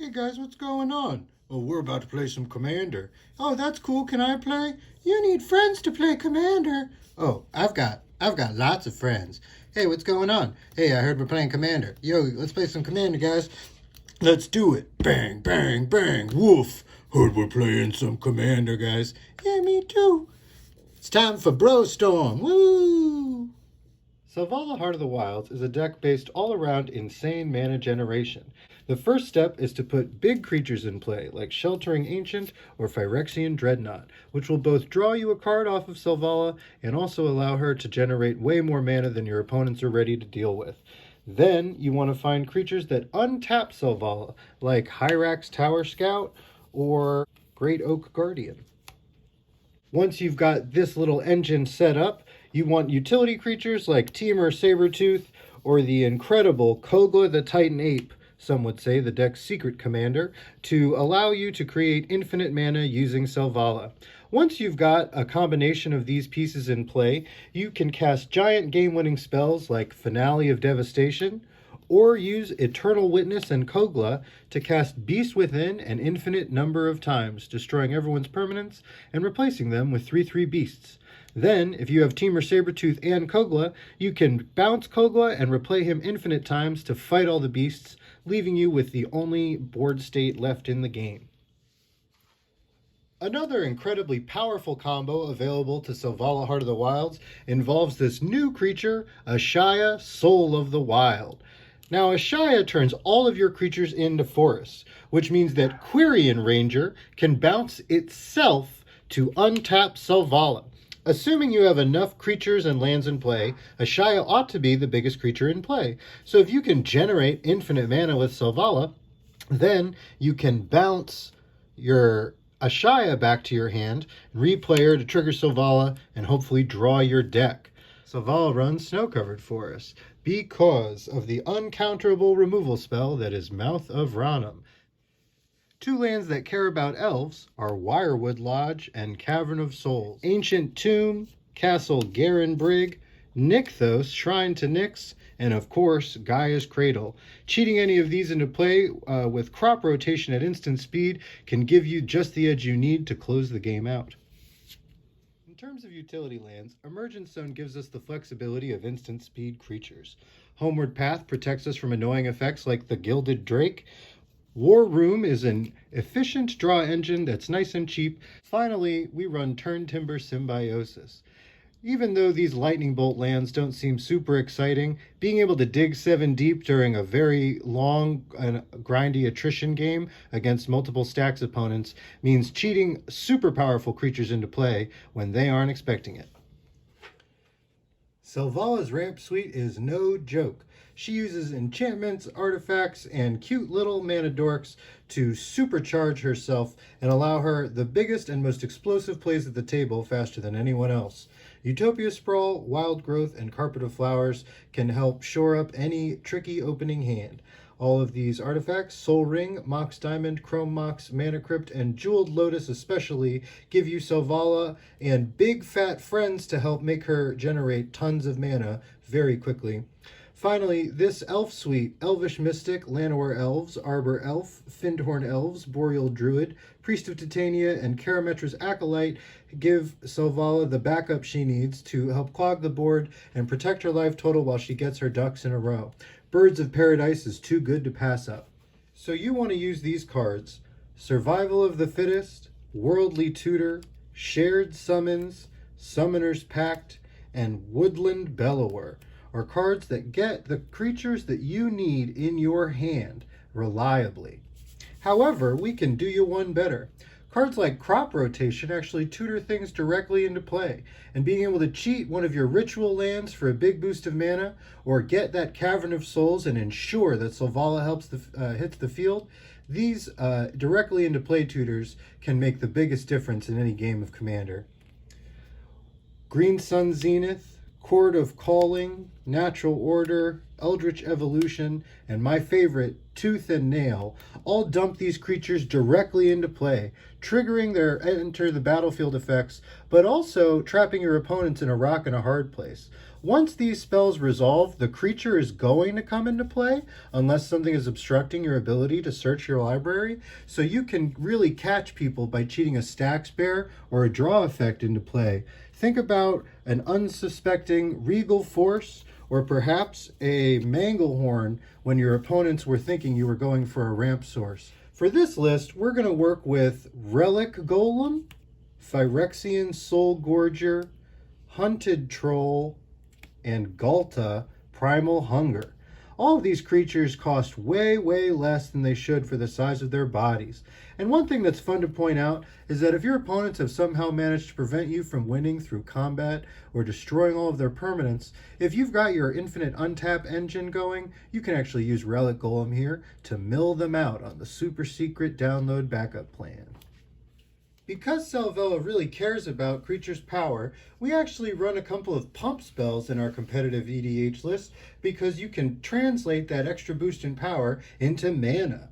Hey guys, what's going on? Oh, we're about to play some Commander. Oh, that's cool. Can I play? You need friends to play Commander. Oh, I've got lots of friends. Hey, what's going on? Hey, I heard we're playing Commander. Yo, let's play some Commander, guys. Let's do it. Bang, bang, bang. Woof. Heard we're playing some Commander, guys. Yeah, me too. It's time for Bro Storm. Woo! Selvala Heart of the Wilds is a deck based all around insane mana generation. The first step is to put big creatures in play, like Sheltering Ancient or Phyrexian Dreadnought, which will both draw you a card off of Selvala and also allow her to generate way more mana than your opponents are ready to deal with. Then you want to find creatures that untap Selvala, like Hyrax Tower Scout or Great Oak Guardian. Once you've got this little engine set up, you want utility creatures like Temur Sabertooth or the incredible Kogla the Titan Ape, some would say the deck's secret commander, to allow you to create infinite mana using Selvala. Once you've got a combination of these pieces in play, you can cast giant game-winning spells like Finale of Devastation, or use Eternal Witness and Kogla to cast Beast Within an infinite number of times, destroying everyone's permanents and replacing them with 3/3 beasts. Then, if you have Temur Sabertooth and Kogla, you can bounce Kogla and replay him infinite times to fight all the beasts, leaving you with the only board state left in the game. Another incredibly powerful combo available to Selvala Heart of the Wilds involves this new creature, Ashaya, Soul of the Wild. Now, Ashaya turns all of your creatures into forests, which means that Quirion Ranger can bounce itself to untap Selvala. Assuming you have enough creatures and lands in play, Ashaya ought to be the biggest creature in play. So if you can generate infinite mana with Selvala, then you can bounce your Ashaya back to your hand, replay her to trigger Selvala, and hopefully draw your deck. Selvala runs Snow-Covered Forests because of the uncounterable removal spell that is Mouth of Ranum. Two lands that care about elves are Wirewood Lodge and Cavern of Souls, Ancient Tomb, Castle Garenbrig, Nykthos, Shrine to Nyx, and of course, Gaia's Cradle. Cheating any of these into play with crop rotation at instant speed can give you just the edge you need to close the game out. In terms of utility lands, Emergence Zone gives us the flexibility of instant speed creatures. Homeward Path protects us from annoying effects like the Gilded Drake. War Room is an efficient draw engine that's nice and cheap. Finally, we run Turn Timber Symbiosis. Even though these lightning bolt lands don't seem super exciting, being able to dig 7 deep during a very long and grindy attrition game against multiple stacks opponents means cheating super powerful creatures into play when they aren't expecting it. Selvala's ramp suite is no joke. She uses enchantments, artifacts, and cute little mana dorks to supercharge herself and allow her the biggest and most explosive plays at the table faster than anyone else. Utopia Sprawl, Wild Growth, and Carpet of Flowers can help shore up any tricky opening hand. All of these artifacts, Soul Ring, Mox Diamond, Chrome Mox, Mana Crypt, and Jeweled Lotus especially, give you Selvala and big fat friends to help make her generate tons of mana very quickly. Finally, this elf suite, Elvish Mystic, Llanowar Elves, Arbor Elf, Findhorn Elves, Boreal Druid, Priest of Titania, and Karametra's Acolyte give Selvala the backup she needs to help clog the board and protect her life total while she gets her ducks in a row. Birds of Paradise is too good to pass up. So you want to use these cards: Survival of the Fittest, Worldly Tutor, Shared Summons, Summoner's Pact, and Woodland Bellower are cards that get the creatures that you need in your hand reliably. However, we can do you one better. Cards like Crop Rotation actually tutor things directly into play, and being able to cheat one of your ritual lands for a big boost of mana, or get that Cavern of Souls and ensure that Selvala hits the field, these directly into play tutors can make the biggest difference in any game of Commander. Green Sun Zenith, Chord of Calling, Natural Order, Eldritch Evolution, and my favorite, Tooth and Nail, all dump these creatures directly into play, triggering their enter the battlefield effects, but also trapping your opponents in a rock and a hard place. Once these spells resolve, the creature is going to come into play unless something is obstructing your ability to search your library. So you can really catch people by cheating a stack spare or a draw effect into play. Think about an unsuspecting regal force or perhaps a manglehorn when your opponents were thinking you were going for a ramp source. For this list, we're going to work with Relic Golem, Phyrexian Soul Gorger, Hunted Troll, and Galta, Primal Hunger. All of these creatures cost way less than they should for the size of their bodies. And one thing that's fun to point out is that if your opponents have somehow managed to prevent you from winning through combat or destroying all of their permanents, if you've got your infinite untap engine going, you can actually use Relic Golem here to mill them out on the super secret download backup plan. Because Selvala really cares about creatures' power, we actually run a couple of pump spells in our competitive EDH list because you can translate that extra boost in power into mana.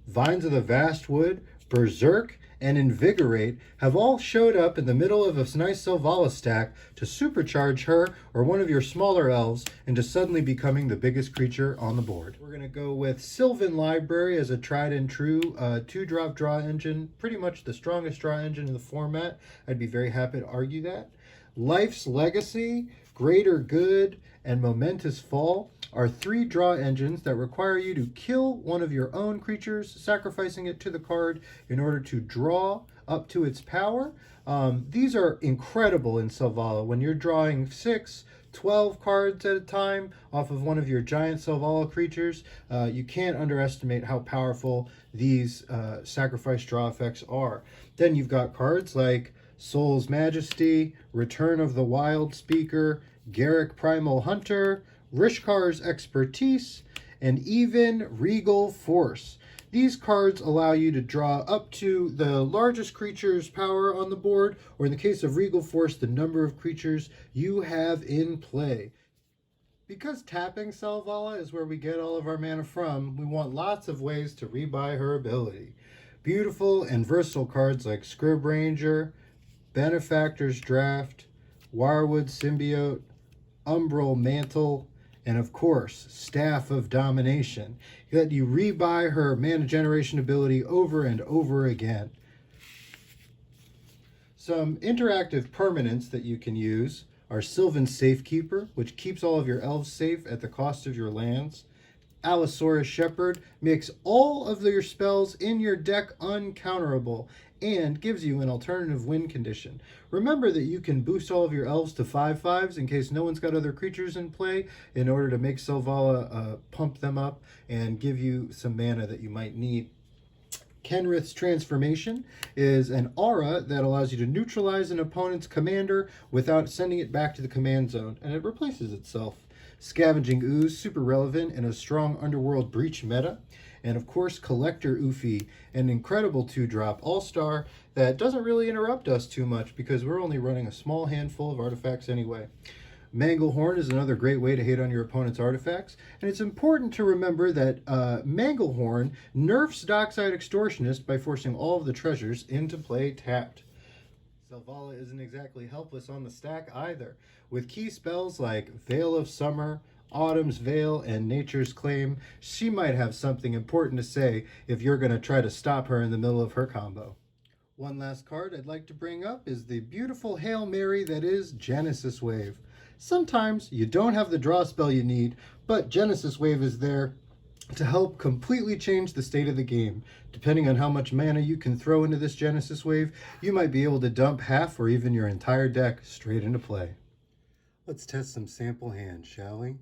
Vines of the Vastwood, Berserk, and Invigorate have all showed up in the middle of a nice Selvala stack to supercharge her or one of your smaller elves into suddenly becoming the biggest creature on the board. We're going to go with Sylvan Library as a tried and true 2-drop draw engine, pretty much the strongest draw engine in the format. I'd be very happy to argue that. Life's Legacy, Greater Good, and Momentous Fall are 3 draw engines that require you to kill one of your own creatures, sacrificing it to the card in order to draw up to its power. These are incredible in Selvala when you're drawing 6, 12 cards at a time off of one of your giant Selvala creatures. You can't underestimate how powerful these sacrifice draw effects are. Then you've got cards like Soul's Majesty, Return of the Wild Speaker, Garruk Primal Hunter, Rishkar's Expertise, and even Regal Force. These cards allow you to draw up to the largest creature's power on the board, or in the case of Regal Force, the number of creatures you have in play. Because tapping Selvala is where we get all of our mana from, we want lots of ways to rebuy her ability. Beautiful and versatile cards like Scrib Ranger, Benefactor's Draft, Wirewood Symbiote, Umbral Mantle, and of course, Staff of Domination. Let you rebuy her mana generation ability over and over again. Some interactive permanents that you can use are Sylvan Safekeeper, which keeps all of your elves safe at the cost of your lands. Allosaurus Shepherd makes all of your spells in your deck uncounterable and gives you an alternative win condition. Remember that you can boost all of your elves to 5/5s in case no one's got other creatures in play in order to make Selvala pump them up and give you some mana that you might need. Kenrith's Transformation is an aura that allows you to neutralize an opponent's commander without sending it back to the command zone, and it replaces itself. Scavenging Ooze, super relevant in a strong Underworld Breach meta. And of course, Collector Oofy, an incredible 2-drop all-star that doesn't really interrupt us too much because we're only running a small handful of artifacts anyway. Manglehorn is another great way to hate on your opponent's artifacts, and it's important to remember that Manglehorn nerfs Dockside Extortionist by forcing all of the treasures into play tapped. Selvala isn't exactly helpless on the stack either, with key spells like Veil of Summer, Autumn's Veil, and Nature's Claim. She might have something important to say if you're going to try to stop her in the middle of her combo. One last card I'd like to bring up is the beautiful Hail Mary that is Genesis Wave. Sometimes you don't have the draw spell you need, but Genesis Wave is there to help completely change the state of the game. Depending on how much mana you can throw into this Genesis Wave, you might be able to dump half or even your entire deck straight into play. Let's test some sample hands, shall we?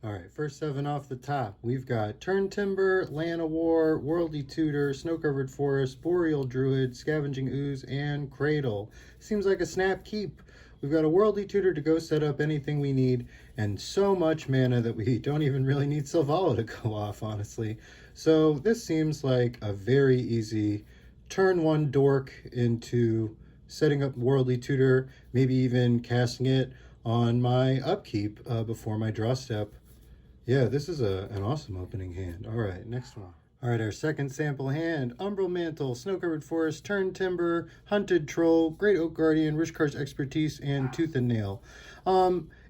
Alright, first 7 off the top. We've got Turn Timber, Land of War, Worldly Tutor, Snow-Covered Forest, Boreal Druid, Scavenging Ooze, and Cradle. Seems like a snap keep. We've got a Worldly Tutor to go set up anything we need, and so much mana that we don't even really need Selvala to go off, honestly. So this seems like a very easy turn 1 dork into setting up Worldly Tutor, maybe even casting it on my upkeep before my draw step. Yeah, this is an awesome opening hand. All right, next one. All right, our second sample hand, Umbral Mantle, Snow-Covered Forest, Turn Timber, Hunted Troll, Great Oak Guardian, Rishkar's Expertise, and Tooth and Nail.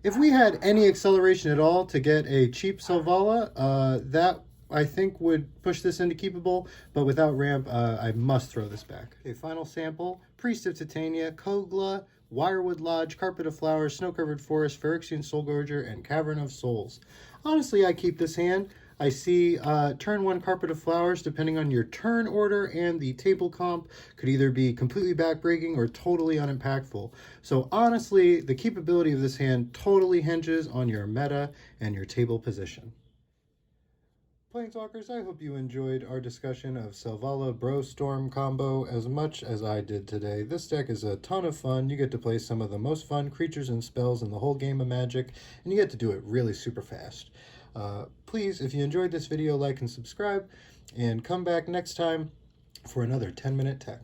If we had any acceleration at all to get a cheap Selvala, that I think would push this into keepable, but without ramp, I must throw this back. Okay, final sample, Priest of Titania, Kogla, Wirewood Lodge, Carpet of Flowers, Snow-Covered Forest, Phyrexian Soulgorger, and Cavern of Souls. Honestly, I keep this hand. I see turn 1 Carpet of Flowers, depending on your turn order and the table comp, could either be completely backbreaking or totally unimpactful. So honestly, the keepability of this hand totally hinges on your meta and your table position. Planeswalkers, I hope you enjoyed our discussion of Selvala Bro Storm combo as much as I did today. This deck is a ton of fun. You get to play some of the most fun creatures and spells in the whole game of Magic, and you get to do it really super fast. Please, if you enjoyed this video, like and subscribe, and come back next time for another 10-minute tech.